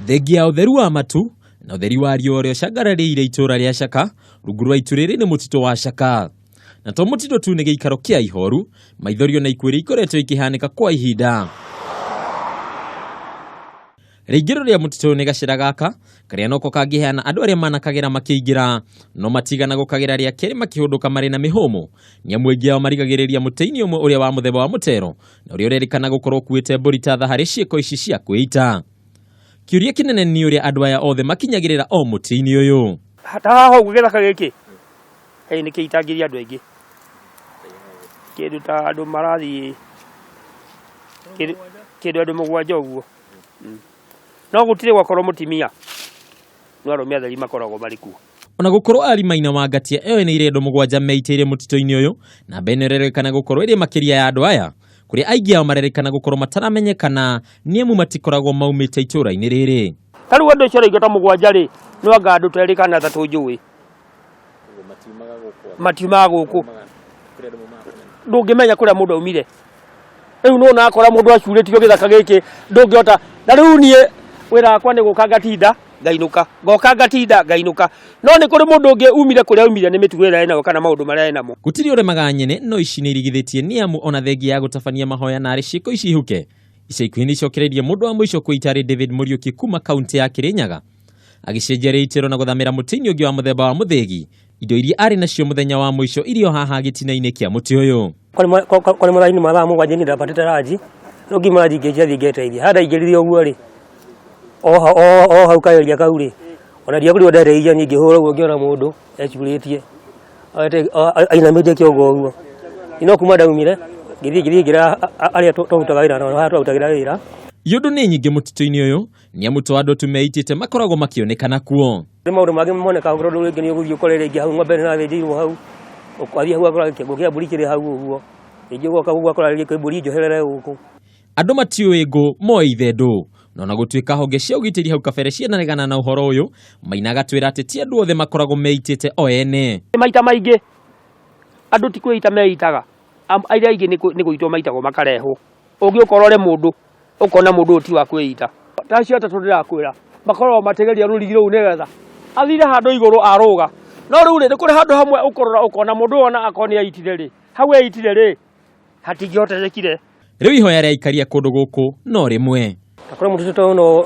Thengi ya utheru wa matu na utheri wa riũa ũrĩa ũcangararíire itũra rĩa Caka rungu rwa itu rĩrĩ nĩ mũtitũ wa Caka. Na to mũtitũ tu nĩ gĩikaro kĩa ihoru, maithorio na ikuĩrĩ ikoretwo ikihanĩka kwa ihinda. Rĩingĩro rĩa mũtitũ nĩ gacĩra gaka karĩa noko kangĩheana andũ arĩa manakagĩra makĩingĩra, no matigana gũkagĩra rĩa kerĩ makĩhũndũka marĩ na mĩhũmũ, nĩamu aingĩ ao marigagĩrĩria mũtĩ-inĩ ũmwe ũrĩa wa mũthemba wa mũtero na ũrĩa ũrerĩkana gũkorwo kuĩte mbũri ta harĩ ciĩko ici cia kwĩita. Kĩũria kĩnene nĩ ũrĩa andũ aya othe makinyagĩrĩra o mũtĩ-inĩ ũyũ. Haha ũguo gĩthaka gĩkĩ nĩ kĩitangĩria andũ aingĩ, kĩndũ ta andũ marathiĩ kĩndũ andũ mũgwanja ũguo. No gũtirĩ gwakorwo mũtimia, no arũme atheri makoragwo marĩ kuo. Ona gũkorwo ari Maina Wangatia eyoneire andũ mũgwanja meitĩire mũtitũ-inĩ ũyũ, na mbere ĩrerĩkana gũkorwo ĩrĩ makĩria ya andũ aya, kũrĩa aingĩ ao marerĩkana gũkorwo mataramenyekana nĩamu matikoragwo maumĩte itũra-inĩ rĩrĩ. Ta rĩu andũ acio aingĩ ta mũgwanja rĩ, no anga andũ terĩkana ta tũnjũĩ matiumaga gũkũ, ndũngĩmenya kũrĩa mũndũ aumire. Rĩu no nakora mũndũ acurĩtio gĩthaka gĩkĩ ndũngĩhota. Na rĩu niĩ wĩra wakwa nĩ gũka ngatinda ngainũka, ngoka ngatinda ngainũka, no nĩ kũrĩ mũndũ ũngĩ umire kũrĩa umire nĩ mĩtugo ĩrĩa enayo kana maũndũ marĩa enamo. Gũtirĩ ũremaga nyene no ici nĩ irigithĩtie nĩamu ona thengia ya gũtabania mahoya narĩ ciĩko ici ihuke. Ica ikuhĩ nĩ icokereirie mũndũ wa mũico kwĩita arĩ David Muriuki kuma kaunti ya Kirinyaga, agĩcenjia rĩitĩro na gũthamĩra mũtĩ-inĩ ũngĩ wa mũthemba wa mũthĩgi, indo iria arĩ nacio mũthenya wa mũico irio haha gĩtina-inĩ kĩa mũtĩ ũyũ. Kwarĩ mũthenya mathaa mũgwanja nĩ ndapatĩte ranji, no ngima ranji ingĩciathi ngĩteithia handa ingĩrire ũguo rĩ, o hau kaeria kau rĩ, ona ndiagũrirwo ndereithia nyingĩ hũra ũguo ngĩona mũndũ ecurĩtie ainamĩtie kĩongo ũguo. No kuma ndaumire ngĩthiĩ ngĩra arĩa tũrutaga wĩra nao harĩa tũrutagĩra wĩra. Iũndũ nĩ nyingĩ mũtitũ-inĩ ũyũ, nĩamu to andũ tu meitĩte makoragwo makĩonekana kuo. Nĩ maũndũ mangĩ monekaga ũndũ rĩngĩ nĩ ũgũthiĩ ũkore rĩngĩ hau ng'ombe nĩrathĩnjĩirwo hau, ũkwathiĩ hau akora kĩongo kĩa mbũri kĩrĩ hau ũguo, rĩngĩ ũgoka ũguo akora rĩngĩ mbũri njoherere gũkũ. Andũ matiũĩ ngũ moithe ndũ, no na gũtuĩka honge cia ũgitĩri hau kabere cianaregana na ũhoro ũyũ, Maina agatwĩra atĩ ti andũ othe makoragwo meitĩte o ene. Maita maingĩ andũ ti kwĩita meitaga, arĩa aingĩ nĩ gũitwo maitagwo makarehwo. Ũngĩũkorwo ũrĩ mũndũ ũkona mũndũ ũti wa kwĩita, ta acio atatũ ndĩrakwĩra makoragwo mategeria rũrigi rũu nĩgetha athire handũ igũrũ arũga. No rĩu nĩ kũrĩ handũ hamwe ũkorora ũkona mũndũ ona akoni aitire rĩ, hau eitire rĩ hatingĩhotekekire. Rĩu ihoya rĩa aikaria kũndũ gũkũ no rĩmwe. Akora mũtitũ to no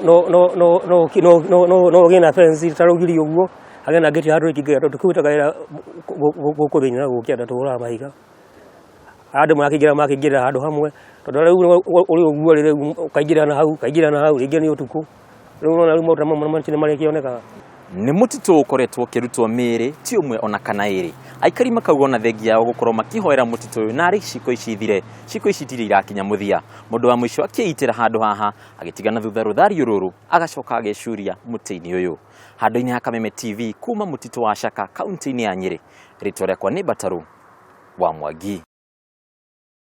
gĩna fence tarũgiri ũguo, agena ngĩti handũ ikĩgĩra tũkĩrutaga wĩra gũkũ thĩinĩ na gũkĩenda tũhũraga mahiga. Andũ makĩingĩra handũ hamwe, tondũ rĩu ũrĩ ũguo rĩu ũkaingĩra na hau rĩngĩ nĩ ũtukũ. Rĩu no rĩu maũndũ mamwe matirĩ marĩkĩonekaga. Nĩ mũtitũ ũkoretwo ũkĩrutwo mĩĩrĩ ti ũmwe ona kana ĩrĩ. Aikari makauga ona thengia yao gũkorwo makĩhoera mũtitũ ũyũ narĩ ciĩko ici ithire, ciĩko ici itirĩ irakinya mũthia. Mũndũ wa mũico akĩitĩra handũ haha agĩtigana thutha rũthario rũrũ agacoka agĩcuria mũtĩ-inĩ ũyũ. Handũ-inĩ ha Kameme TV kuma mũtitũ wa Caka kaunti-inĩ ya Nyĩrĩ, rĩtwa rĩakwa nĩ Bataru wa Mwangi.